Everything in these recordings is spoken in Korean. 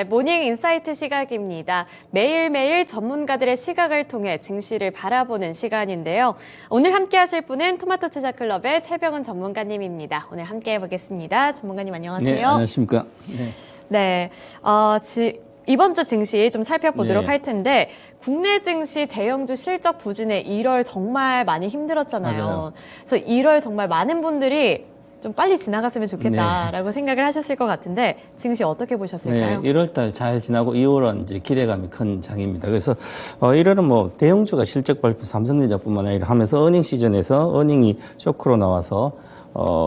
모닝 인사이트 시각입니다. 매일매일 전문가들의 시각을 통해 증시를 바라보는 시간인데요. 오늘 함께 하실 분은 토마토 투자클럽의 최병은 전문가님입니다. 오늘 함께 해보겠습니다. 전문가님 안녕하세요. 네, 안녕하십니까. 네, 이번 주 증시 좀 살펴보도록 네. 할 텐데 국내 증시 대형주 실적 부진에 1월 정말 많이 힘들었잖아요. 맞아요. 그래서 1월 정말 많은 분들이 좀 빨리 지나갔으면 좋겠다라고 생각을 하셨을 것 같은데 증시 어떻게 보셨을까요? 네, 1월 달 잘 지나고 2월은 이제 기대감이 큰 장입니다. 그래서 1월은 뭐 대형주가 실적 발표 삼성전자뿐만 아니라 하면서 어닝 시즌에서 어닝이 쇼크로 나와서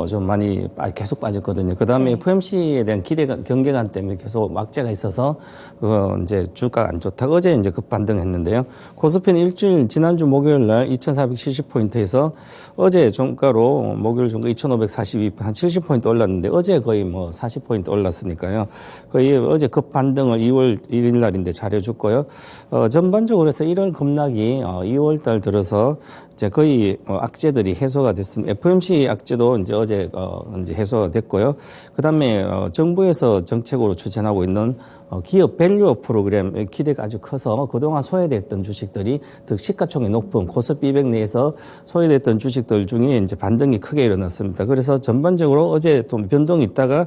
좀 많이 계속 빠졌거든요. 그 다음에 FOMC에 대한 기대감, 경계감 때문에 계속 악재가 있어서 이제 주가가 안 좋다. 어제 이제 급반등했는데요. 코스피는 일주일 지난주 목요일 날 2,470포인트에서 어제 종가로 목요일 종가 2,542, 한 70포인트 올랐는데 어제 거의 뭐 40포인트 올랐으니까요. 거의 어제 급반등을 2월 1일 날인데 잘해줬고요. 전반적으로 해서 1월 급락이 2월 달 들어서 이제 거의 악재들이 해소가 됐습니다. FOMC 악재도 이제 어제 이제 해소가 됐고요. 그다음에 정부에서 정책으로 추진하고 있는 기업 밸류 프로그램 기대가 아주 커서 그동안 소외됐던 주식들이 더 시가총액이 높은 코스피 200 내에서 소외됐던 주식들 중에 이제 반등이 크게 일어났습니다. 그래서 전반적으로 어제 좀 변동이 있다가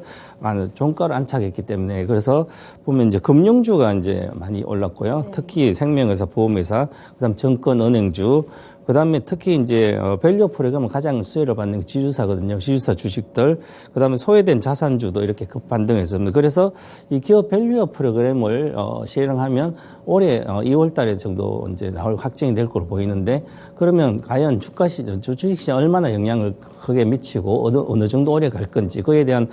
종가를 안착했기 때문에 그래서 보면 이제 금융주가 이제 많이 올랐고요. 특히 생명회사, 보험회사, 그다음 증권, 은행주. 그다음에 특히 이제 밸류 프로그램은 가장 수혜를 받는 게 지주사거든요. 지주사 주식들. 그다음에 소외된 자산주도 이렇게 급반등했습니다. 그래서 이 기업 밸류 프로그램을 실행하면 올해 2월 달에 정도 이제 나올 확정이 될 걸로 보이는데 그러면 과연 주식시장 얼마나 영향을 크게 미치고 어느 정도 오래 갈 건지 그에 대한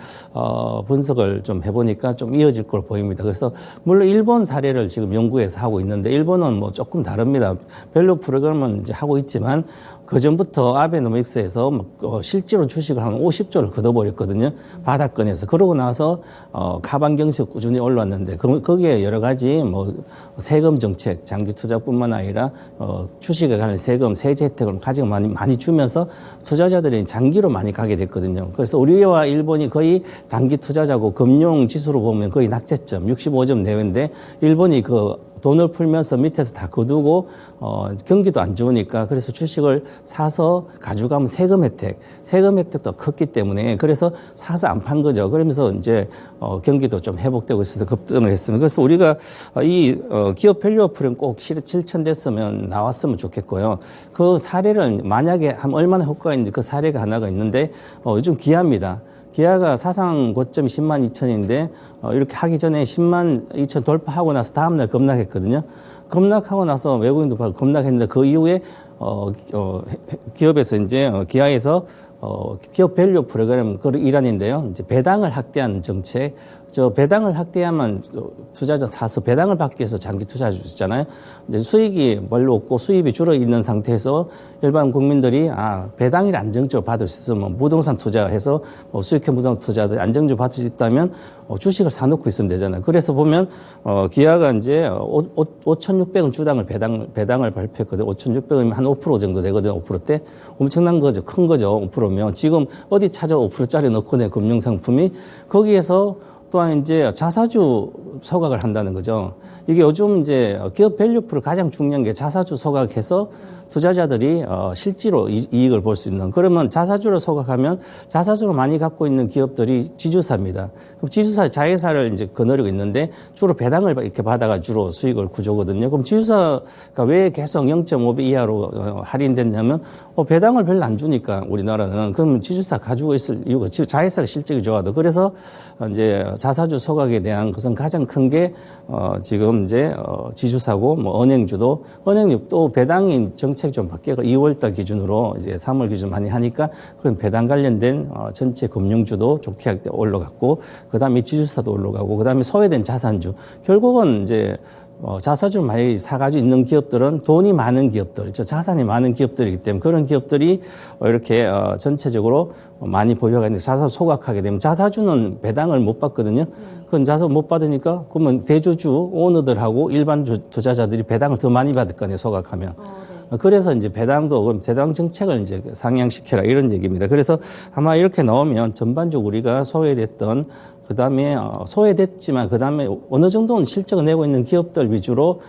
분석을 좀 해보니까 좀 이어질 걸로 보입니다. 그래서 물론 일본 사례를 지금 연구해서 하고 있는데 일본은 뭐 조금 다릅니다. 밸류 프로그램은 이제 하고 있지만 그 전부터 아베노믹스에서 실제로 주식을 한 50조를 걷어버렸거든요. 바닥권에서. 그러고 나서 가반 경제가 꾸준히 올랐는데 거기에 여러 가지 뭐 세금 정책, 장기 투자뿐만 아니라 주식에 관한 세금, 세제 혜택을 가장 많이 주면서 투자자들이 장기로 많이 가게 됐거든요. 그래서 우리와 일본이 거의 단기 투자자고 금융 지수로 보면 거의 낙제점 65점 내외인데 일본이 돈을 풀면서 밑에서 다 거두고 경기도 안 좋으니까 그래서 주식을 사서 가져가면 세금 혜택도 컸기 때문에 그래서 사서 안 판 거죠. 그러면서 이제 경기도 좀 회복되고 있어서 급등을 했습니다. 그래서 우리가 이 기업 밸류 프로그램 꼭 실천됐으면 나왔으면 좋겠고요. 그 사례를 만약에 얼마나 효과가 있는지 그 사례가 하나가 있는데 요즘 기아입니다. 기아가 사상 고점이 10만 2천인데 이렇게 하기 전에 10만 2천 돌파하고 나서 다음날 급락했거든요. 급락하고 나서 외국인도 바로 급락했는데 그 이후에 기업에서 이제 기아에서 기업 밸류 프로그램 그 일환인데요. 이제 배당을 확대하는 정책. 배당을 확대하면 투자자 사서 배당을 받기 위해서 장기 투자할 수 있잖아요. 이제 수익이 별로 없고 수입이 줄어 있는 상태에서 일반 국민들이 배당을 안정적으로 받을 수 있으면 부동산 투자해서 수익형 부동산 투자들 안정적으로 받을 수 있다면 주식을 사놓고 있으면 되잖아요. 그래서 보면 기아가 이제 5,600원 주당을 배당을 발표했거든요. 5,600원이면 한 5% 정도 되거든요. 5%대. 엄청난 거죠. 큰 거죠. 5%면. 지금 어디 찾아 5%짜리 넣고 내 금융상품이 거기에서 또한 이제 자사주 소각을 한다는 거죠. 이게 요즘 이제 기업 밸류 프로 가장 중요한 게 자사주 소각해서 투자자들이 실제로 이익을 볼 수 있는 그러면 자사주를 소각하면 자사주를 많이 갖고 있는 기업들이 지주사입니다. 그럼 지주사 자회사를 이제 거느리고 있는데 주로 배당을 이렇게 받아가 주로 수익을 구조거든요. 그럼 지주사가 왜 계속 0.5배 이하로 할인됐냐면 배당을 별로 안 주니까 우리나라는 그러면 지주사 가지고 있을 이유가 자회사가 실적이 좋아도 그래서 이제 자사주 소각에 대한 것은 가장 큰 게 지금 이제 지주사고 뭐 은행주도 또 배당이 정책 좀 바뀌고 2월달 기준으로 이제 3월 기준 많이 하니까 그건 배당 관련된 전체 금융주도 좋게 할 때 올라갔고 그다음에 지주사도 올라가고 그다음에 소외된 자산주 결국은 이제 자사주를 많이 사가지고 있는 기업들은 돈이 많은 기업들, 자산이 많은 기업들이기 때문에 그런 기업들이 이렇게 전체적으로 많이 보유가 있는데 자사주 소각하게 되면 자사주는 배당을 못 받거든요. 그건 자사주 못 받으니까 그러면 대주주 오너들하고 일반 투자자들이 배당을 더 많이 받을 거 아니에요, 소각하면. 그래서 이제 배당도 그럼 배당 정책을 이제 상향시켜라 이런 얘기입니다. 그래서 아마 이렇게 나오면 전반적으로 우리가 소외됐던 그다음에 소외됐지만 그다음에 어느 정도는 실적을 내고 있는 기업들 위주로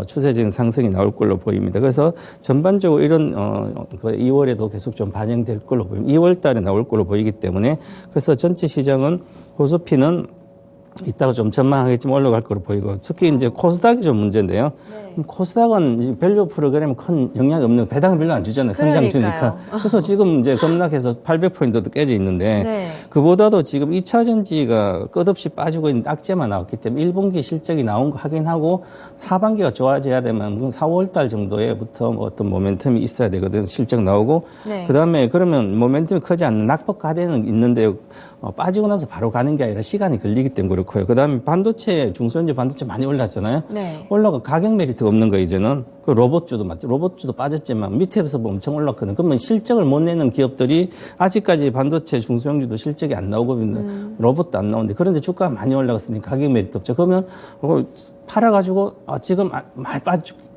추세적인 상승이 나올 걸로 보입니다. 그래서 전반적으로 이런 2월에도 계속 좀 반영될 걸로 보입니다. 2월 달에 나올 걸로 보이기 때문에 그래서 전체 시장은 코스피는 이따가 좀 전망하겠지만 올라갈 거로 보이고 특히 이제 코스닥이 좀 문제인데요. 코스닥은 밸류 프로그램 큰 영향이 없는 배당을 별로 안 주잖아요. 성장 주니까. 그래서 지금 이제 급락해서 800포인트도 깨져 있는데 그보다도 지금 2차 전지가 끝없이 빠지고 있는 악재만 나왔기 때문에 1분기 실적이 나온 거 확인하고 하반기가 좋아져야 되면 4, 5월 달 정도에부터 어떤 모멘텀이 있어야 되거든요. 실적 나오고 그다음에 그러면 모멘텀이 크지 않는 낙폭 가대는 있는데 빠지고 나서 바로 가는 게 아니라 시간이 걸리기 때문에 그렇고요. 그다음에 반도체 중소형제 반도체 많이 올랐잖아요. 올라가 가격 메리트가 없는 거 이제는 그 로봇주도 맞죠. 로봇주도 빠졌지만 밑에서 보면 엄청 올랐거든. 그러면 실적을 못 내는 기업들이 아직까지 반도체 중소형주도 실적이 안 나오고 있는 로봇도 안 나오는데 그런데 주가가 많이 올라갔으니 가격 메리트 없죠. 그러면 팔아가지고 지금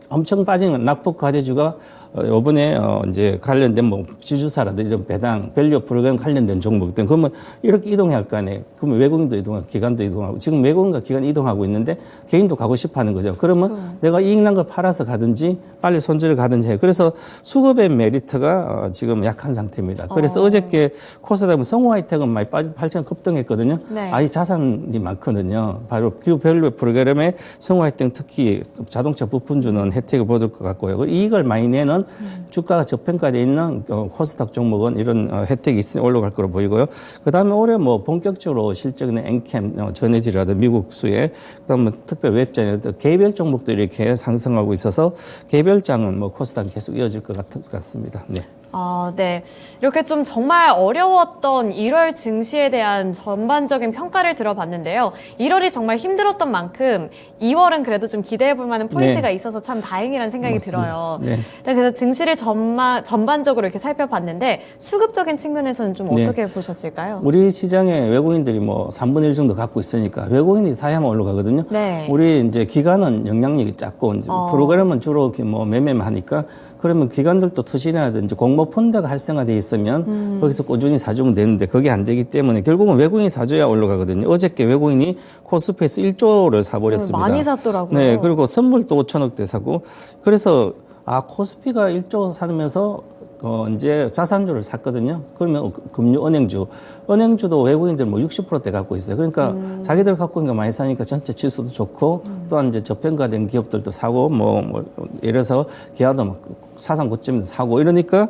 엄청 빠진 낙폭 과대주가 요번에 이제 관련된 뭐 지주사라든지 이런 배당, 밸류 프로그램 관련된 종목들 그러면 이렇게 이동해야 할 거 아니에요. 그러면 외국인도 이동하고 기관도 이동하고 지금 외국인과 기관이 이동하고 있는데 개인도 가고 싶어 하는 거죠. 그러면 내가 이익 난 걸 팔아서 가든지 빨리 손절을 가든지 해요. 그래서 수급의 메리트가 지금 약한 상태입니다. 그래서 어저께 코스닥은 성우하이텍은 많이 빠져 8천 급등했거든요. 아이 자산이 많거든요. 바로 그 밸류 프로그램에 성우하이텍 특히 자동차 부품 주는 혜택을 받을 것 같고요. 그 이익을 많이 내는 주가가 저평가되어 있는 코스닥 종목은 이런 혜택이 있으니 올라갈 거로 보이고요. 그다음에 올해 뭐 본격적으로 실적은 엔캠, 전해지라든 미국수에 그다음에 특별 웹장에 개별 종목들이 이렇게 상승하고 있어서 개별장은 뭐 코스닥 계속 이어질 것 같습니다. 네. 네. 이렇게 좀 정말 어려웠던 1월 증시에 대한 전반적인 평가를 들어봤는데요. 1월이 정말 힘들었던 만큼 2월은 그래도 좀 기대해 볼 만한 포인트가 있어서 참 다행이라는 생각이 들어요. 그래서 증시를 전반적으로 이렇게 살펴봤는데 수급적인 측면에서는 좀 어떻게 보셨을까요? 우리 시장에 외국인들이 뭐 3분의 1 정도 갖고 있으니까 외국인이 사야만 올라가거든요. 우리 이제 기관은 영향력이 작고 이제 프로그램은 주로 뭐 매매만 하니까 그러면 기관들도 투신이라든지 공모 펀드가 활성화되어 있으면 거기서 꾸준히 사주면 되는데 그게 안 되기 때문에 결국은 외국인이 사줘야 올라가거든요. 어저께 외국인이 코스피에서 1조를 사버렸습니다. 많이 샀더라고요. 네, 그리고 선물도 5천억대 사고 그래서 코스피가 1조 사면서 이제 자산주를 샀거든요. 그러면 금융 은행주도 외국인들 뭐 60%대 갖고 있어요. 그러니까 자기들 갖고 있는 거 많이 사니까 전체 지수도 좋고 또한 이제 저평가된 기업들도 사고 예를 들어서 기아도 막 사상 고점에도 사고 이러니까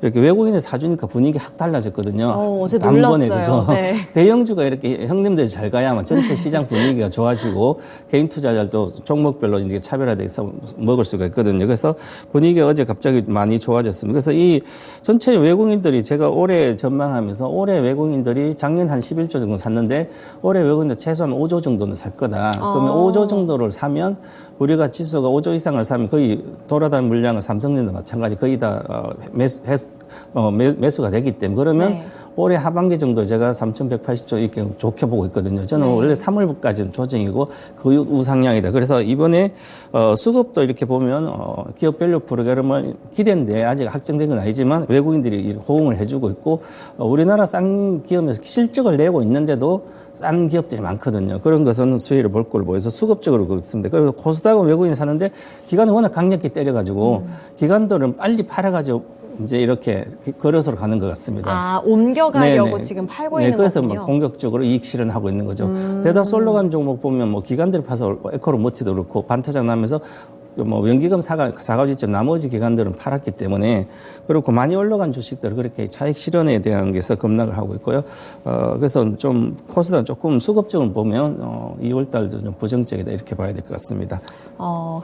이렇게 외국인이 사주니까 분위기 확 달라졌거든요. 어제 놀랐어요. 그죠? 대형주가 이렇게 형님들이 잘 가야만 전체 시장 분위기가 좋아지고 개인 투자자도 종목별로 이제 차별화돼서 먹을 수가 있거든요. 그래서 분위기가 어제 갑자기 많이 좋아졌습니다. 그래서 이 전체 외국인들이 제가 올해 전망하면서 올해 외국인들이 작년 한 11조 정도 샀는데 올해 외국인들 최소한 5조 정도는 살 거다. 그러면 5조 정도를 사면 우리가 지수가 5조 이상을 사면 거의 돌아다니는 물량은 삼성전자 마찬가지 거의 다 매수가 되기 때문에 그러면 올해 하반기 정도 제가 3,180조 이렇게 좋게 보고 있거든요. 저는 원래 3월까지는 조정이고 그 우상향이다. 그래서 이번에 수급도 이렇게 보면 기업 밸류 프로그램을 기대인데 아직 확정된 건 아니지만 외국인들이 호응을 해주고 있고 우리나라 싼 기업에서 실적을 내고 있는데도 싼 기업들이 많거든요. 그런 것은 수혜를 볼 걸로 보여서 수급적으로 그렇습니다. 그리고 코스닥은 외국인이 사는데 기관은 워낙 강력히 때려가지고 기관들은 빨리 팔아가지고 이제 이렇게 걸어서 가는 것 같습니다. 옮겨가려고 지금 팔고 있는 그래서 거군요. 뭐 공격적으로 이익 실현하고 있는 거죠. 대다수 올라간 종목 보면 뭐 기관들이 파서 에코로모티도 그렇고 반타작 나면서 뭐 연기금 사가지점 나머지 기관들은 팔았기 때문에 그렇고 많이 올라간 주식들 그렇게 차익 실현에 대한 게서 급락을 하고 있고요. 그래서 좀 코스닥 조금 수급적으로 보면 2월 달도 좀 부정적이다 이렇게 봐야 될 것 같습니다.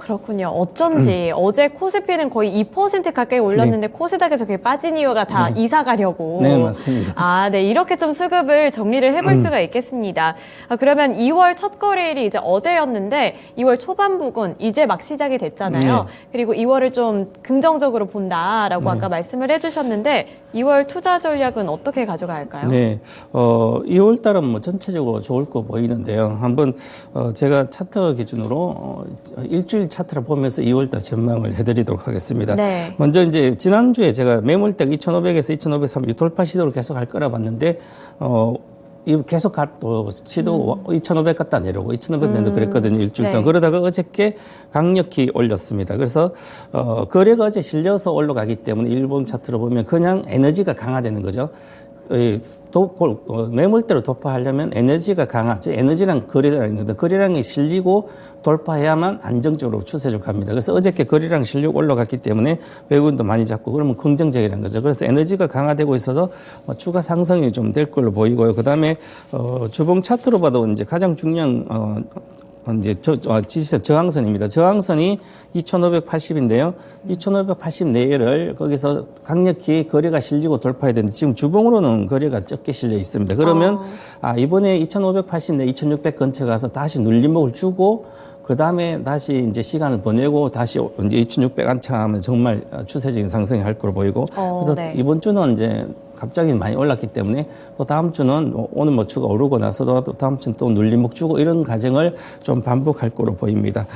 그렇군요. 어쩐지 어제 코스피는 거의 2% 가까이 올랐는데 코스닥에서 그게 빠진 이유가 다 이사 가려고. 네, 맞습니다. 네. 이렇게 좀 수급을 정리를 해볼 수가 있겠습니다. 그러면 2월 첫 거래일이 이제 어제였는데 2월 초반부근 이제 막 시작이 하게 됐잖아요. 그리고 2월을 좀 긍정적으로 본다라고 아까 말씀을 해주셨는데 2월 투자 전략은 어떻게 가져가야 할까요? 네, 2월 달은 뭐 전체적으로 좋을 거 보이는데요. 한번 제가 차트 기준으로 일주일 차트를 보면서 2월 달 전망을 해드리도록 하겠습니다. 네. 먼저 이제 지난주에 제가 매물대가 2,500에서 2,530 돌파 시도를 계속 할 거라 봤는데 이 계속 또 시도 2,500 갔다 내려오고 2,500 내도 그랬거든요. 일주일 동안. 네. 그러다가 어저께 강력히 올렸습니다. 그래서 거래가 어제 실려서 올라가기 때문에 일본 차트로 보면 그냥 에너지가 강화되는 거죠. 매물대로 돌파하려면 에너지가 강하죠. 에너지랑 거래량이 있는데 거래량이 실리고 돌파해야만 안정적으로 추세적으로 갑니다. 그래서 어저께 거래량 실리고 올라갔기 때문에 외국인도 많이 잡고 그러면 긍정적이라는 거죠. 그래서 에너지가 강화되고 있어서 추가 상승이 좀 될 걸로 보이고요. 그 다음에 주봉 차트로 봐도 이제 가장 중요한 이제 지지선 저항선입니다. 저항선이 2,580인데요. 2,580 내를 거기서 강력히 거래가 실리고 돌파해야 되는데 지금 주봉으로는 거래가 적게 실려 있습니다. 그러면 이번에 2,580 내 2,600 근처 가서 다시 눌림목을 주고 그 다음에 다시 이제 시간을 보내고 다시 이제 2,600 안착하면 정말 추세적인 상승이 할 거로 보이고 그래서 네. 이번 주는 이제 갑자기 많이 올랐기 때문에 또 다음 주는 오늘 뭐 추가 오르고 나서도 또 다음 주는 또 눌림목 주고 이런 과정을 좀 반복할 거로 보입니다.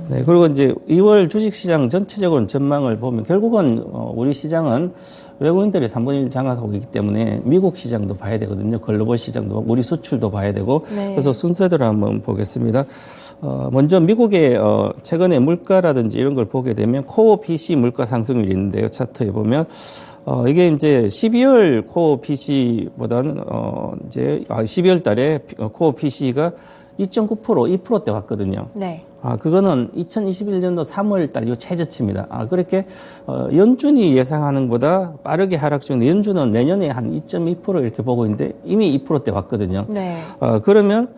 네, 그리고 이제 2월 주식시장 전체적으로 전망을 보면 결국은 우리 시장은 외국인들이 3분의 1 장악하고 있기 때문에 미국 시장도 봐야 되거든요. 글로벌 시장도 우리 수출도 봐야 되고 네. 그래서 순서대로 한번 보겠습니다. 먼저 미국의 최근에 물가라든지 이런 걸 보게 되면 코어 PC 물가 상승률이 있는데요. 차트에 보면 이게 이제 12월 코어 PC보다는 이제 12월 달에 코어 PC가 2.9% 2%대 왔거든요. 네. 그거는 2021년도 3월 달 요 최저치입니다. 그렇게 연준이 예상하는 것보다 빠르게 하락 중인데 연준은 내년에 한 2.2% 이렇게 보고 있는데 이미 2%대 왔거든요. 네. 그러면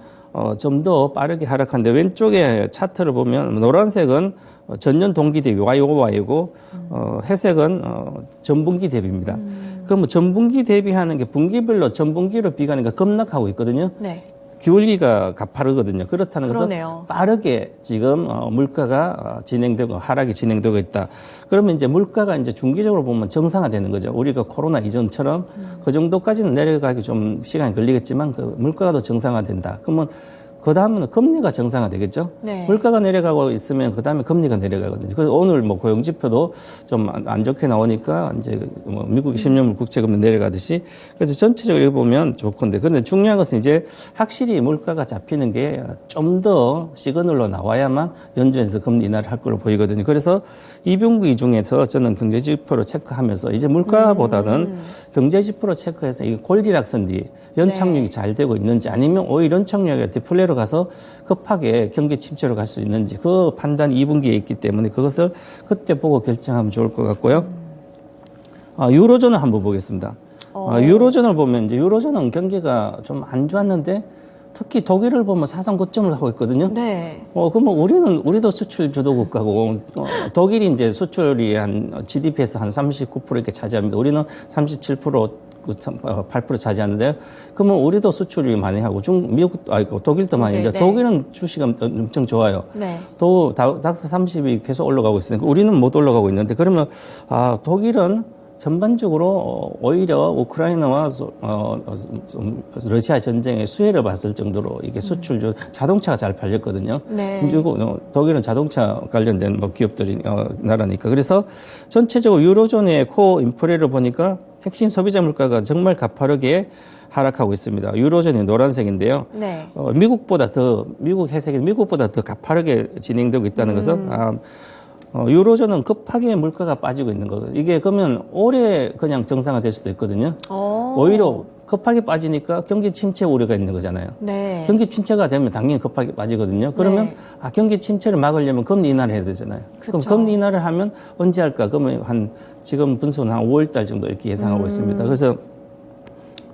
좀 더 빠르게 하락하는데 왼쪽에 차트를 보면 노란색은 전년 동기 대비 YOY고 회색은 전분기 대비입니다. 그럼 전분기 대비하는 게 분기별로 전분기로 비교하니까 급락하고 있거든요. 네. 기울기가 가파르거든요. 그렇다는 것은 그러네요. 빠르게 지금 물가가 진행되고 하락이 진행되고 있다. 그러면 이제 물가가 이제 중기적으로 보면 정상화되는 거죠. 우리가 코로나 이전처럼 그 정도까지는 내려가기 좀 시간이 걸리겠지만 그 물가가 더 정상화된다. 그러면 그 다음은 금리가 정상화되겠죠. 네. 물가가 내려가고 있으면 그 다음에 금리가 내려가거든요. 그래서 오늘 뭐 고용지표도 좀 안 좋게 나오니까 이제 뭐 미국의 10년물 국채금리 내려가듯이 그래서 전체적으로 보면 좋건데 그런데 중요한 것은 이제 확실히 물가가 잡히는 게 좀 더 시그널로 나와야만 연준에서 금리 인하를 할 걸로 보이거든요. 그래서 2분기 중에서 저는 경제지표로 체크하면서 이제 물가보다는 경제지표로 체크해서 이 골디락선 뒤 연착륙이 잘 되고 있는지 아니면 오히려 연착륙이 디플레로 가서 급하게 경기 침체로 갈 수 있는지 그 판단이 2분기에 있기 때문에 그것을 그때 보고 결정하면 좋을 것 같고요. 유로존을 한번 보겠습니다. 유로존을 보면 이제 유로존은 경기가 좀 안 좋았는데 특히 독일을 보면 사상 고점을 하고 있거든요. 네. 그러면 우리도 수출 주도 국가고, 독일이 이제 수출이 한 GDP에서 한 39% 이렇게 차지합니다. 우리는 37%, 8% 차지하는데요. 그러면 우리도 수출이 많이 하고, 독일도 많이 하는데, 네. 독일은 주식이 엄청 좋아요. 네. 또 닥스 30이 계속 올라가고 있으니까 우리는 못 올라가고 있는데, 그러면, 독일은 전반적으로 오히려 우크라이나와 러시아 전쟁의 수혜를 봤을 정도로 이게 수출 자동차가 잘 팔렸거든요. 네. 그리고 독일은 자동차 관련된 뭐 기업들이 나라니까. 그래서 전체적으로 유로존의 코어 인플레를 보니까 핵심 소비자 물가가 정말 가파르게 하락하고 있습니다. 유로존이 노란색인데요. 네. 미국 회색이 미국보다 더 가파르게 진행되고 있다는 것은 유로존은 급하게 물가가 빠지고 있는 거예요. 이게 그러면 올해 그냥 정상화될 수도 있거든요. 오히려 급하게 빠지니까 경기 침체 우려가 있는 거잖아요. 네. 경기 침체가 되면 당연히 급하게 빠지거든요. 그러면 네. 경기 침체를 막으려면 금리 인하를 해야 되잖아요. 그럼 금리 인하를 하면 언제 할까? 그러면 지금 분수는 한 5월 달 정도 이렇게 예상하고 있습니다. 그래서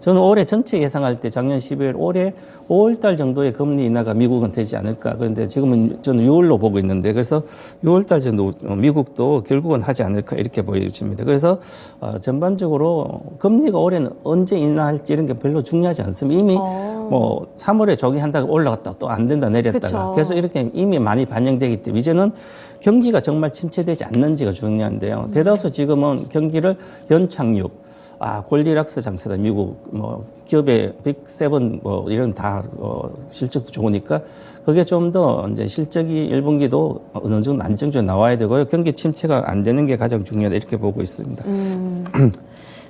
저는 올해 전체 예상할 때 작년 12월 올해 5월 달 정도의 금리 인하가 미국은 되지 않을까. 그런데 지금은 저는 6월로 보고 있는데 그래서 6월 달 정도 미국도 결국은 하지 않을까 이렇게 보여집니다. 그래서 전반적으로 금리가 올해는 언제 인하할지 이런 게 별로 중요하지 않습니다. 이미 뭐 3월에 조기한다고 올라갔다 또 안 된다 내렸다가 그쵸. 그래서 이렇게 이미 많이 반영되기 때문에 이제는 경기가 정말 침체되지 않는지가 중요한데요. 대다수 지금은 경기를 연착륙, 골디락스 장세다. 미국 뭐 기업의 빅7 뭐 이런 다 실적도 좋으니까 그게 좀 더 이제 실적이 1분기도 어느 정도 안정적으로 나와야 되고요. 경기 침체가 안 되는 게 가장 중요하다 이렇게 보고 있습니다.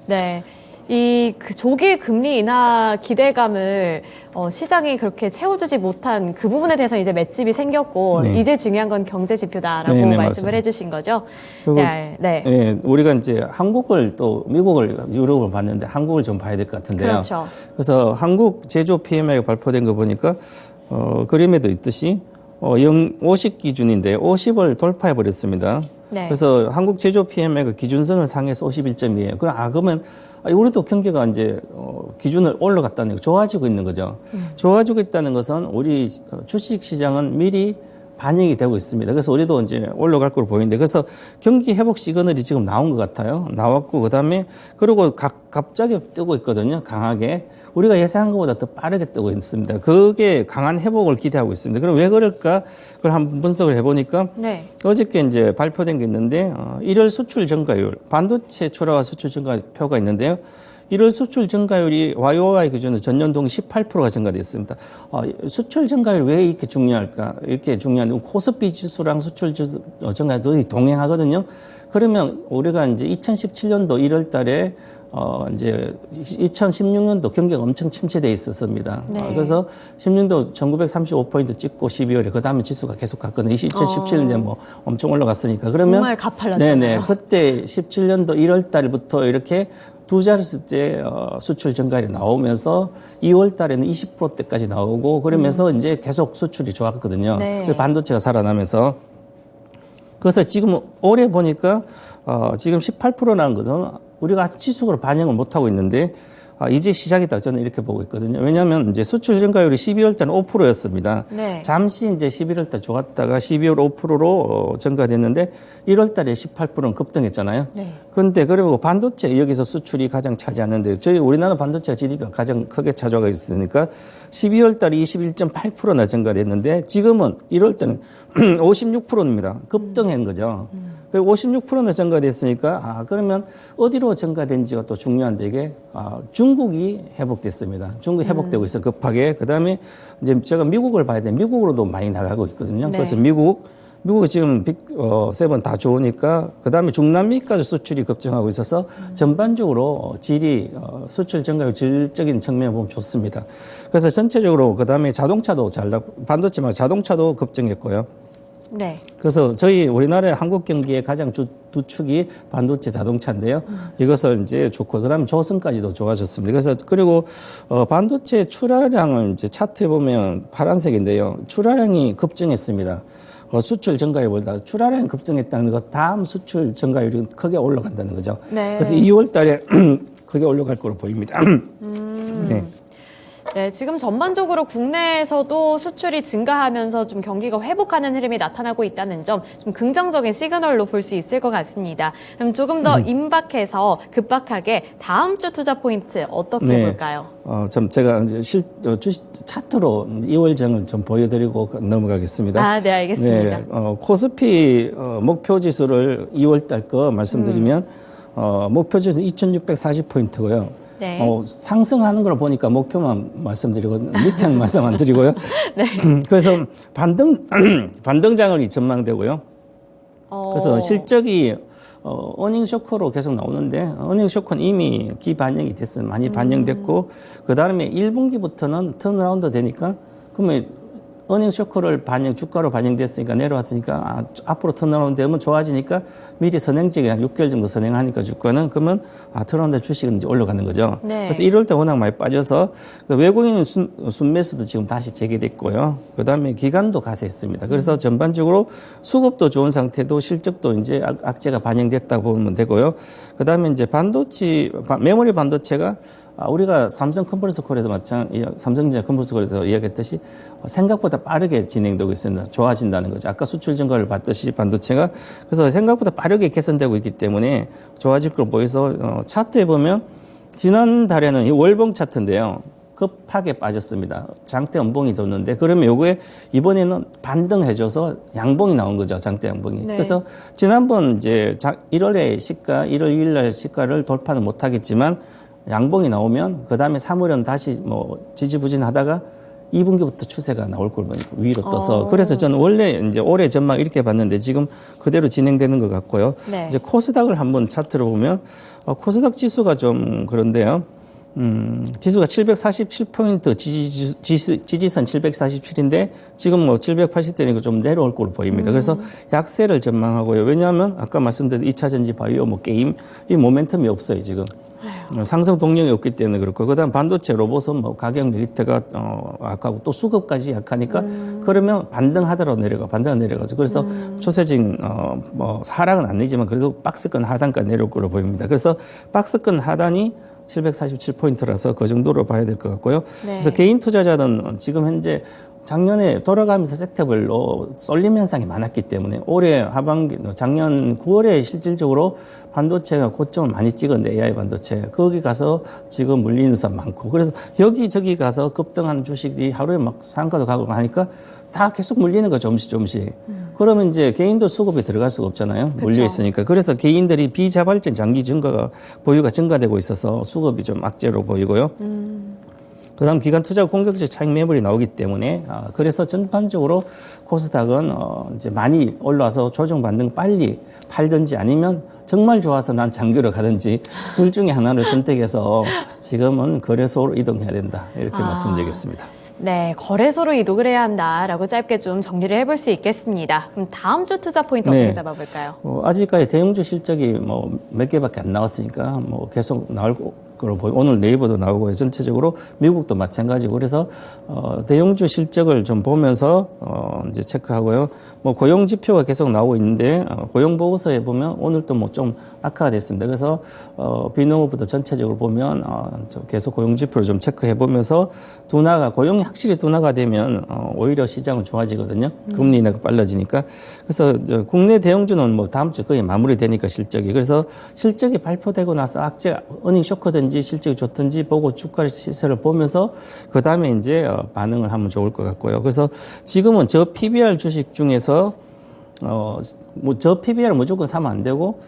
네. 그 조기 금리 인하 기대감을 시장이 그렇게 채워주지 못한 그 부분에 대해서 이제 맷집이 생겼고 네. 이제 중요한 건 경제 지표다라고 네, 네, 말씀을 맞습니다. 해주신 거죠. 그리고 네. 네. 예, 우리가 이제 한국을 또 미국을 유럽을 봤는데 한국을 좀 봐야 될 것 같은데요. 그렇죠. 그래서 한국 제조 PMI가 발표된 거 보니까 그림에도 있듯이 50 기준인데 50을 돌파해 버렸습니다. 네. 그래서 한국 제조 PMI가 기준선을 상해서 51점이에요. 그러면 우리도 경기가 이제 기준을 올라갔다는 거 좋아지고 있는 거죠. 좋아지고 있다는 것은 우리 주식 시장은 미리 반영이 되고 있습니다. 그래서 우리도 이제 올라갈 걸로 보이는데 그래서 경기 회복 시그널이 지금 나온 것 같아요. 나왔고 그다음에 그리고 갑자기 뜨고 있거든요. 강하게. 우리가 예상한 것보다 더 빠르게 뜨고 있습니다. 그게 강한 회복을 기대하고 있습니다. 그럼 왜 그럴까? 그걸 한번 분석을 해보니까 네. 어저께 이제 발표된 게 있는데 1월 수출 증가율, 반도체 출하와 수출 증가표가 있는데요. 1월 수출 증가율이 YOY 기준으로 전년 동기 18%가 증가됐습니다. 수출 증가율 왜 이렇게 중요할까? 이렇게 중요한 코스피 지수랑 수출 지수 증가율이 동행하거든요. 그러면 우리가 이제 2017년도 1월 달에 이제 2016년도 경기가 엄청 침체돼 있었습니다. 네. 그래서 16년도 1935포인트 찍고 12월에 그 다음에 지수가 계속 갔거든요. 2017년에 뭐 엄청 올라갔으니까. 그러면 정말 가팔랐잖아요. 네네. 그때 17년도 1월 달부터 이렇게 두 자릿수째 수출 증가율이 나오면서 2월 달에는 20%대까지 나오고 그러면서 이제 계속 수출이 좋았거든요. 네. 반도체가 살아나면서. 그래서 지금 올해 보니까 지금 18%라는 것은 우리가 아직 지수로 반영을 못하고 있는데 이제 시작이다 저는 이렇게 보고 있거든요. 왜냐하면 이제 수출 증가율이 12월 달은 5%였습니다. 네. 잠시 이제 11월 달 좋았다가 12월 5%로 증가됐는데 1월 달에 18%는 급등했잖아요. 네. 그런데 그리고 반도체 여기서 수출이 가장 차지하는데 저희 우리나라 반도체가 GDP가 가장 크게 차지하고 있으니까 12월 달에 21.8%나 증가됐는데 지금은 1월 달은 56%입니다. 급등한 거죠. 56%나 증가됐으니까 그러면 어디로 증가된지가 또 중요한데 이게 중국이 회복됐습니다. 중국이 회복되고 있어 급하게. 그다음에 이제 제가 미국을 봐야 돼. 미국으로도 많이 나가고 있거든요. 네. 그래서 미국이 지금 빅7 다 좋으니까 그다음에 중남미까지 수출이 급증하고 있어서 전반적으로 질이 수출 증가율 질적인 측면을 보면 좋습니다. 그래서 전체적으로 그다음에 자동차도 반도체 말고 자동차도 급증했고요. 네. 그래서 저희 우리나라의 한국 경기의 가장 두 축이 반도체 자동차인데요. 이것을 이제 좋고 그다음에 조선까지도 좋아졌습니다. 그래서 그리고 반도체 출하량을 이제 차트에 보면 파란색인데요. 출하량이 급증했습니다. 수출 증가율보다 출하량이 급증했다는 것 다음 수출 증가율이 크게 올라간다는 거죠. 네. 그래서 2월 달에 크게 올라갈 거로 보입니다. 네. 네, 지금 전반적으로 국내에서도 수출이 증가하면서 좀 경기가 회복하는 흐름이 나타나고 있다는 점 좀 긍정적인 시그널로 볼 수 있을 것 같습니다. 그럼 조금 더 임박해서 급박하게 다음 주 투자 포인트 어떻게 네. 볼까요? 참 제가 이제 주식 차트로 2월정을 좀 보여드리고 넘어가겠습니다. 네, 알겠습니다. 네, 코스피 목표 지수를 2월 달 거 말씀드리면 목표 지수 2,640포인트고요. 네. 상승하는 걸 보니까 목표만 말씀드리고 밑에는 말씀 안 드리고요. 네. 그래서 반등장을 전망되고요. 그래서 실적이 어닝 쇼크로 계속 나오는데 어닝 쇼크는 이미 기반영이 됐어요. 많이 반영됐고 그다음에 1분기부터는 턴어라운드 되니까 그러면 어닝 쇼크를 주가로 반영됐으니까 내려왔으니까 앞으로 턴어라운드 되면 좋아지니까 미리 선행직에 한 6개월 정도 선행하니까 주가는 그러면 턴어라운드 주식은 이제 올라가는 거죠. 네. 그래서 1월 때 워낙 많이 빠져서 외국인 순매수도 지금 다시 재개됐고요. 그다음에 기관도 가세했습니다. 그래서 전반적으로 수급도 좋은 상태도 실적도 이제 악재가 반영됐다고 보면 되고요. 그다음에 이제 메모리 반도체가 우리가 삼성 컴프레서 콜에서 삼성전자 컴프레서 콜에서 이야기했듯이 생각보다 빠르게 진행되고 있습니다. 좋아진다는 거죠. 아까 수출 증가를 봤듯이 반도체가 그래서 생각보다 빠르게 개선되고 있기 때문에 좋아질 걸 보여서 차트에 보면 지난달에는 이 월봉 차트인데요. 급하게 빠졌습니다. 장대 음봉이 뒀는데 그러면 요거에 이번에는 반등해줘서 양봉이 나온 거죠. 장대 양봉이. 네. 그래서 지난번 이제 1월에 시가, 1월 2일 날 시가를 돌파는 못하겠지만 양봉이 나오면 그 다음에 3월은 다시 뭐 지지부진하다가 2분기부터 추세가 나올 걸 보니까 위로 떠서 그래서 저는 원래 이제 올해 전망 이렇게 봤는데 지금 그대로 진행되는 것 같고요. 네. 이제 코스닥을 한번 차트로 보면 코스닥 지수가 좀 그런데요. 지수가 747포인트 지지선 747인데 지금 뭐 780대니까 좀 내려올 걸로 보입니다. 그래서 약세를 전망하고요. 왜냐하면 아까 말씀드린 2차 전지 바이오 뭐 게임 이 모멘텀이 없어요, 지금. 상승 동력이 없기 때문에 그렇고 그다음 반도체 로봇은 뭐 가격 메리트가 약하고 또 수급까지 약하니까 그러면 반등하더라도 내려가죠. 그래서 추세적인 뭐 하락은 아니지만 그래도 박스권 하단까지 내려올 걸로 보입니다. 그래서 박스권 하단이 747포인트라서 그 정도로 봐야 될 것 같고요. 네. 그래서 개인 투자자는 지금 현재 작년에 돌아가면서 섹터별로 쏠림 현상이 많았기 때문에 올해 하반기, 작년 9월에 실질적으로 반도체가 고점을 많이 찍었는데 AI 반도체 거기 가서 지금 물리는 사람 많고 그래서 여기저기 가서 급등하는 주식이 하루에 막 상가도 가고 하니까 다 계속 물리는 거 조금씩. 그러면 이제 개인도 수급이 들어갈 수가 없잖아요. 그쵸. 물려 있으니까. 그래서 개인들이 비자발적 장기 증가가 보유가 증가되고 있어서 수급이 좀 악재로 보이고요. 그다음 기관 투자 공격적 차익 매물이 나오기 때문에 그래서 전반적으로 코스닥은 이제 많이 올라와서 조정 반등 빨리 팔든지 아니면 정말 좋아서 난 장기로 가든지 둘 중에 하나를 선택해서 지금은 거래소로 이동해야 된다 이렇게 말씀드리겠습니다. 네, 거래소로 이동을 해야 한다라고 짧게 좀 정리를 해볼 수 있겠습니다. 그럼 다음 주 투자 포인트 어떻게 잡아볼까요? 아직까지 대형주 실적이 뭐 몇 개밖에 안 나왔으니까 뭐 계속 나올 거로 보이고 오늘 네이버도 나오고요. 전체적으로 미국도 마찬가지고 그래서 대형주 실적을 좀 보면서 이제 체크하고요. 뭐 고용 지표가 계속 나오고 있는데 고용 보고서에 보면 오늘도 뭐 좀 악화가 됐습니다. 그래서 비농업부터 전체적으로 보면 계속 고용 지표를 좀 체크해 보면서 고용이 확실히 둔화가 되면 오히려 시장은 좋아지거든요. 금리 인하가 빨라지니까. 그래서 국내 대형주는 뭐 다음 주 거의 마무리되니까 실적이. 그래서 실적이 발표되고 나서 악재 어닝 쇼크든지 실적이 좋든지 보고 주가 시세를 보면서 그 다음에 이제 반응을 하면 좋을 것 같고요. 그래서 지금은 저 PBR 주식 중에서 뭐 저 PBR 무조건 사면 안 되고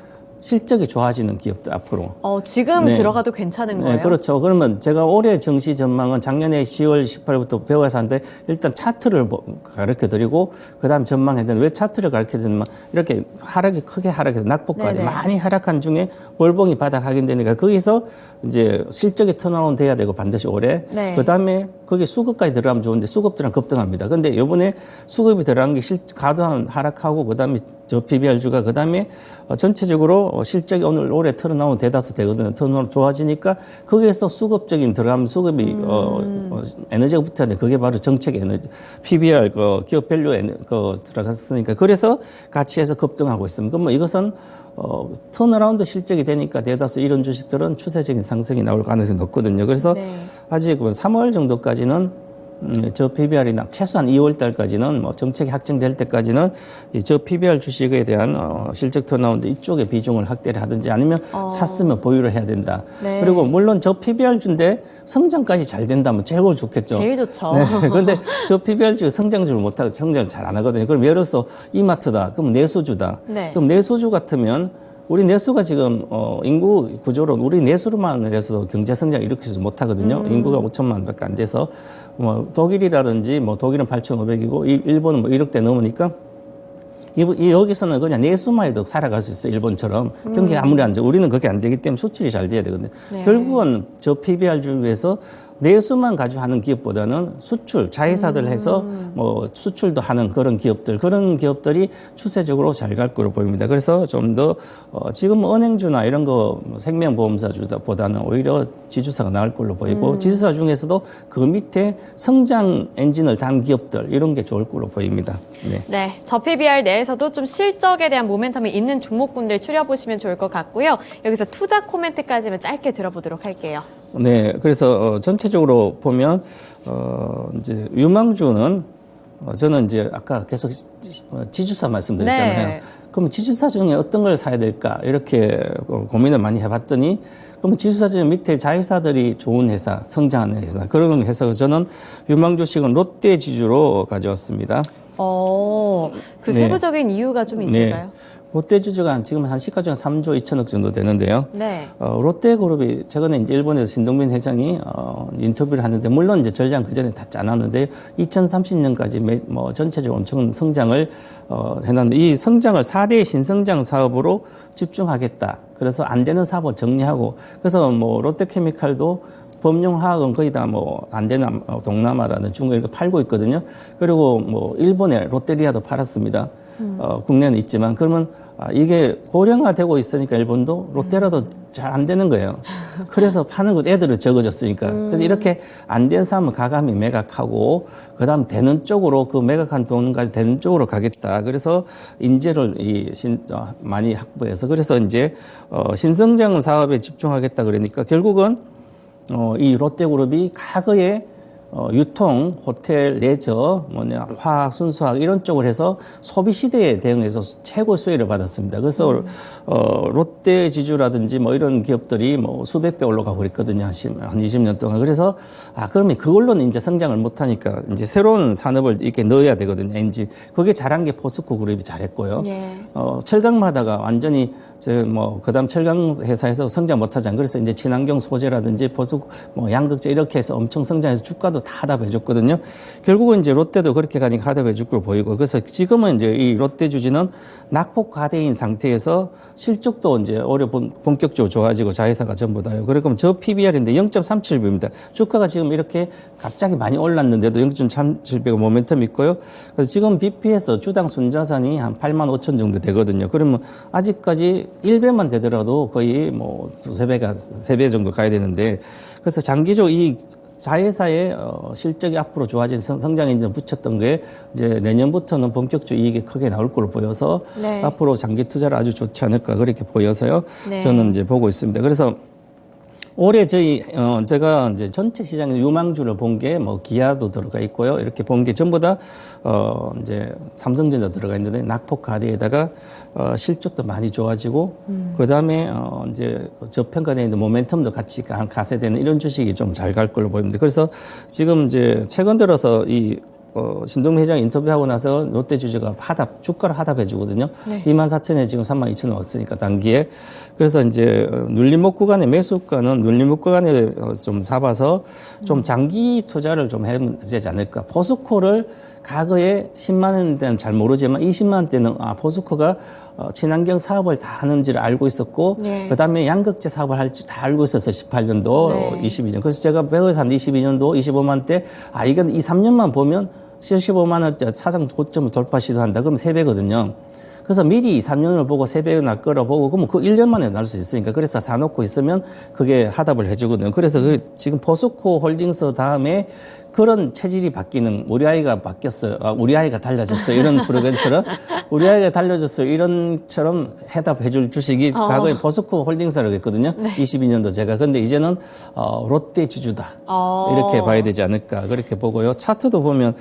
실적이 좋아지는 기업들 앞으로. 지금 네. 들어가도 괜찮은 거예요? 네, 그렇죠. 그러면 제가 올해 정시 전망은 작년에 10월 18일부터 배워서 하는데 일단 차트를 가르쳐 드리고 그다음 전망해야 되는데 왜 차트를 가르쳐 드리면 이렇게 하락이 크게 하락해서 낙폭까지 네네. 많이 하락한 중에 월봉이 바닥 확인되니까 거기서 이제 실적이 턴아웃 돼야 되고 반드시 올해 네. 그다음에 거기 수급까지 들어가면 좋은데 수급들은 급등합니다. 근데 요번에 수급이 들어간 게 과도한 하락하고 그다음에 저 PBR주가 그다음에 전체적으로 실적이 오늘 올해 턴아웃 대다수 되거든요. 턴아웃 좋아지니까 거기에서 수급적인 들어가면 수급이 에너지가 붙어야 돼. 그게 바로 정책 에너지 PBR 기업 밸류 들어갔으니까 그래서 같이 해서 급등하고 있습니다. 그럼 뭐 이것은 턴어라운드 실적이 되니까 대다수 이런 주식들은 추세적인 상승이 나올 가능성이 높거든요. 그래서 네. 아직 3월 정도까지는 저 PBR이나 최소한 2월 달까지는 뭐 정책이 확정될 때까지는 저 PBR 주식에 대한 실적 턴아웃 이쪽에 비중을 확대를 하든지 아니면 샀으면 보유를 해야 된다. 네. 그리고 물론 저 PBR 주인데 성장까지 잘 된다면 제일 좋겠죠. 제일 좋죠. 네. 그런데 저 PBR 주 성장주를 못하고 성장을 잘 안 하거든요. 그럼 예를 들어서 이마트다. 그럼 내수주다. 네. 그럼 내수주 같으면 우리 내수가 지금 인구 구조로 우리 내수로만 해서 경제 성장 일으키지 못하거든요. 인구가 5천만밖에 안 돼서 뭐 독일이라든지 뭐 독일은 8,500이고 일본은 뭐 1억대 넘으니까 여기서는 그냥 내수만 해도 살아갈 수 있어요. 일본처럼. 경기가 아무리 안 좋아. 우리는 그게 안 되기 때문에 수출이 잘 돼야 되거든요. 네. 결국은 저 PBR 중에서 내수만 가지고 하는 기업보다는 수출, 자회사들 해서 뭐 수출도 하는 그런 기업들이 추세적으로 잘 갈 거로 보입니다. 그래서 좀 더 지금 은행주나 이런 거 생명보험사주보다는 오히려 지주사가 나을 걸로 보이고 지주사 중에서도 그 밑에 성장 엔진을 단 기업들 이런 게 좋을 걸로 보입니다. 네. 네, 저 PBR 내에서도 좀 실적에 대한 모멘텀이 있는 종목군들 추려보시면 좋을 것 같고요. 여기서 투자 코멘트까지만 짧게 들어보도록 할게요. 네, 그래서 전체적으로 보면 이제 유망주는 저는 이제 아까 계속 지주사 말씀드렸잖아요. 네. 그럼 지주사 중에 어떤 걸 사야 될까 이렇게 고민을 많이 해봤더니 그럼 지주사 중에 밑에 자회사들이 좋은 회사, 성장하는 회사 그런 회사 저는 유망주식은 롯데 지주로 가져왔습니다. 그 네. 세부적인 이유가 좀 있을까요? 롯데주주가 지금 한 시가총액 3조 2천억 정도 되는데요. 네. 롯데그룹이 최근에 이제 일본에서 신동빈 회장이 인터뷰를 하는데 물론 이제 전략 그 전에 다 짜놨는데 2030년까지 뭐 전체적으로 엄청 성장을 해놨는데 이 성장을 4대 신성장 사업으로 집중하겠다. 그래서 안 되는 사업을 정리하고 그래서 뭐 롯데케미칼도 범용화학은 거의 다 뭐 안 되는 동남아라는 중국에 팔고 있거든요. 그리고 뭐 일본에 롯데리아도 팔았습니다. 국내는 있지만 그러면 이게 고령화되고 있으니까 일본도 롯데라도 잘 안 되는 거예요. 그래서 파는 것 애들은 적어졌으니까. 그래서 이렇게 안 된 사람은 가감히 매각하고 그다음 되는 쪽으로 그 매각한 돈까지 되는 쪽으로 가겠다. 그래서 인재를 많이 확보해서 그래서 이제 신성장 사업에 집중하겠다 그러니까 결국은 이 롯데그룹이 과거에 유통, 호텔, 레저, 화학, 순수화학 이런 쪽을 해서 소비 시대에 대응해서 최고 수혜를 받았습니다. 그래서 롯데 지주라든지 뭐 이런 기업들이 뭐 수백 배 올라가고 그랬거든요. 한 20년 동안. 그래서 그러면 그걸로는 이제 성장을 못 하니까 이제 새로운 산업을 이렇게 넣어야 되거든요. 엔진. 그게 잘한 게 포스코 그룹이 잘했고요. 예. 철강마다가 완전히 그다음 철강 회사에서 성장 못 하잖아요. 그래서 이제 친환경 소재라든지 포스코 양극재 이렇게 해서 엄청 성장해서 주가도 다 하답해줬거든요. 결국은 이제 롯데도 그렇게 가니까 하답해줄 걸 보이고 그래서 지금은 이제 이 롯데 주주는 낙폭 과대인 상태에서 실적도 이제 올해 본격적으로 좋아지고 자회사가 전부 다요. 그러면 저 PBR인데 0.37배입니다. 주가가 지금 이렇게 갑자기 많이 올랐는데도 0.37배가 모멘텀 있고요. 그래서 지금 BP에서 주당 순자산이 한 8만 5천 정도 되거든요. 그러면 아직까지 1배만 되더라도 거의 뭐 두세 배가 3배 정도 가야 되는데 그래서 장기적으로 이 자회사의 실적이 앞으로 좋아진 성장 엔진 붙였던 게 이제 내년부터는 본격적 이익이 크게 나올 걸로 보여서 네. 앞으로 장기 투자를 아주 좋지 않을까 그렇게 보여서요. 네. 저는 이제 보고 있습니다. 그래서 올해 제가 이제 전체 시장의 유망주를 본 게 뭐 기아도 들어가 있고요. 이렇게 본 게 전부 다 이제 삼성전자 들어가 있는데 낙폭 가대에다가 실적도 많이 좋아지고 그다음에 이제 저평가되어 있는 모멘텀도 같이 가세되는 이런 주식이 좀 잘 갈 걸로 보입니다. 그래서 지금 이제 최근 들어서 신동빈 회장 인터뷰하고 나서 롯데 주주가 주가를 하답해 주거든요. 네. 24,000에 지금 32,000원 왔으니까 단기에. 그래서 이제 눌림목 구간의 매수가는 눌림목 구간에 좀 잡아서 좀 장기 투자를 좀 해야 되지 않을까. 포스코를 과거에 10만 원 때는 잘 모르지만 20만 원 때는 포스코가 친환경 사업을 다 하는지를 알고 있었고 네. 그다음에 양극재 사업을 할지 다 알고 있었어요. 18년도, 네. 22년. 그래서 제가 배우에서 한 22년도, 25만 원대 이건 2, 3년만 보면 75만 원대 사상 고점을 돌파 시도한다. 그럼 3배거든요. 그래서 미리 2, 3년을 보고 3배나 끌어보고 그러면 그 1년 만에 날 수 있으니까 그래서 사놓고 있으면 그게 하답을 해주거든요. 그래서 지금 포스코 홀딩스 다음에 그런 체질이 바뀌는 우리 아이가 바뀌었어요. 우리 아이가 달라졌어요. 이런 프로그램처럼 우리 아이가 달라졌어요. 이런처럼 해답해 줄 주식이 과거에 포스코 홀딩스라고 했거든요. 네. 22년도 제가. 근데 이제는 롯데 지주다. 이렇게 봐야 되지 않을까. 그렇게 보고요. 차트도 보면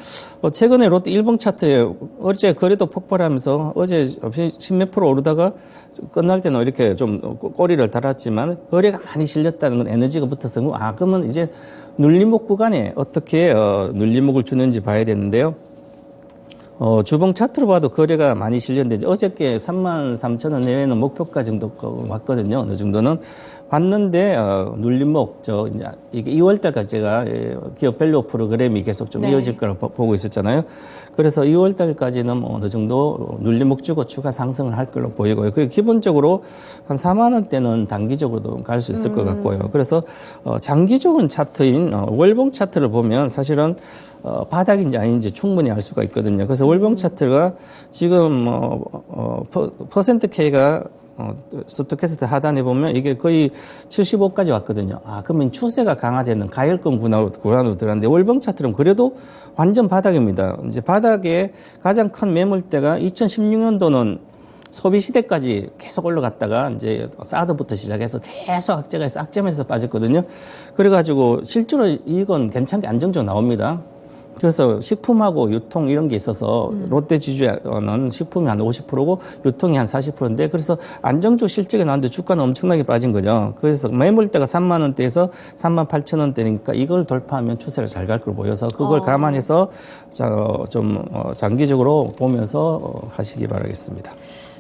최근에 롯데 일봉 차트에 어제 거래도 폭발하면서 어제 10몇 프로 오르다가 끝날 때는 이렇게 좀 꼬리를 달았지만 거래가 많이 실렸다는 건 에너지가 붙어서 그러면 이제 눌림목 구간에 어떻게 눌림목을 주는지 봐야 되는데요. 주봉 차트로 봐도 거래가 많이 실렸는데 어저께 33,000원 내외는 목표가 정도 왔거든요. 어느 정도는 봤는데 눌림목 이제 이게 2월달까지 제가 기업 밸류 프로그램이 계속 좀 네. 이어질 거라고 보고 있었잖아요. 그래서 2월달까지는 어느 정도 눌림목 주고 추가 상승을 할 걸로 보이고요. 그리고 기본적으로 한 4만 원대는 단기적으로도 갈 수 있을 것 같고요. 그래서 장기적인 차트인 월봉 차트를 보면 사실은 바닥인지 아닌지 충분히 알 수가 있거든요. 그래서 월봉 차트가 지금 퍼센트 K가 스토캐스트 하단에 보면 이게 거의 75까지 왔거든요. 그러면 추세가 강화되는 가열권 구간으로 들어갔는데 월봉 차트는 그래도 완전 바닥입니다. 이제 바닥에 가장 큰 매물대가 2016년도는 소비 시대까지 계속 올라갔다가 이제 사드부터 시작해서 계속 악재면서 빠졌거든요. 그래가지고 실제로 이건 괜찮게 안정적으로 나옵니다. 그래서 식품하고 유통 이런 게 있어서 롯데 지주는 식품이 한 50%고 유통이 한 40%인데 그래서 안정적 실적이 나왔는데 주가는 엄청나게 빠진 거죠. 그래서 매물대가 3만 원대에서 3만 8천 원대니까 이걸 돌파하면 추세가 잘 갈 걸 보여서 그걸 감안해서 좀 장기적으로 보면서 하시기 바라겠습니다.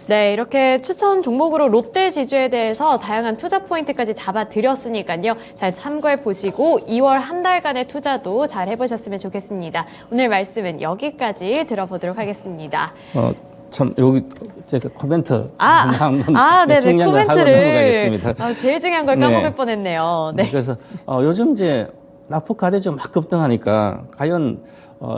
네, 이렇게 추천 종목으로 롯데 지주에 대해서 다양한 투자 포인트까지 잡아드렸으니까요. 잘 참고해 보시고 2월 한 달간의 투자도 잘 해보셨으면 좋겠습니다. 오늘 말씀은 여기까지 들어보도록 하겠습니다. 참 여기 제가 코멘트 네네, 중요한 걸 하고 코멘트를 넘어가겠습니다. 제일 중요한 걸 까먹을 뻔했네요. 네. 그래서 요즘 이제 낙폭과대주 막 급등하니까 과연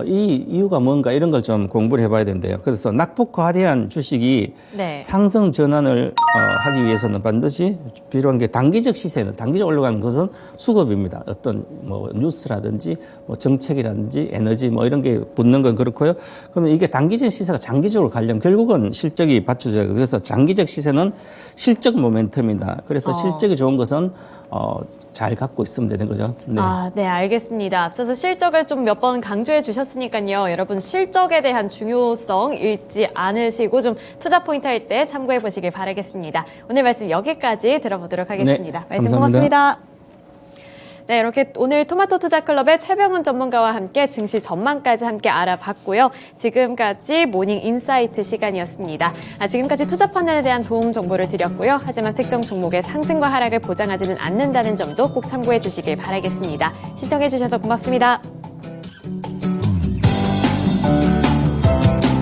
이 이유가 뭔가 이런 걸 좀 공부를 해봐야 된대요. 그래서 낙폭과대한 주식이 네. 상승 전환을 하기 위해서는 반드시 필요한 게 단기적 시세는 단기적 올라가는 것은 수급입니다. 어떤 뭐 뉴스라든지 뭐 정책이라든지 에너지 뭐 이런 게 붙는 건 그렇고요. 그러면 이게 단기적 시세가 장기적으로 가려면 결국은 실적이 받쳐져야 돼요. 그래서 장기적 시세는 실적 모멘텀이다. 그래서 실적이 좋은 것은 잘 갖고 있으면 되는 거죠. 네. 네, 알겠습니다. 앞서서 실적을 좀 몇 번 강조해 주셨으니까요. 여러분 실적에 대한 중요성 잊지 않으시고 좀 투자 포인트 할 때 참고해 보시길 바라겠습니다. 오늘 말씀 여기까지 들어보도록 하겠습니다. 네, 말씀 감사합니다. 고맙습니다. 네, 이렇게 오늘 토마토 투자클럽의 최병훈 전문가와 함께 증시 전망까지 함께 알아봤고요. 지금까지 모닝 인사이트 시간이었습니다. 지금까지 투자 판단에 대한 도움 정보를 드렸고요. 하지만 특정 종목의 상승과 하락을 보장하지는 않는다는 점도 꼭 참고해 주시길 바라겠습니다. 시청해 주셔서 고맙습니다.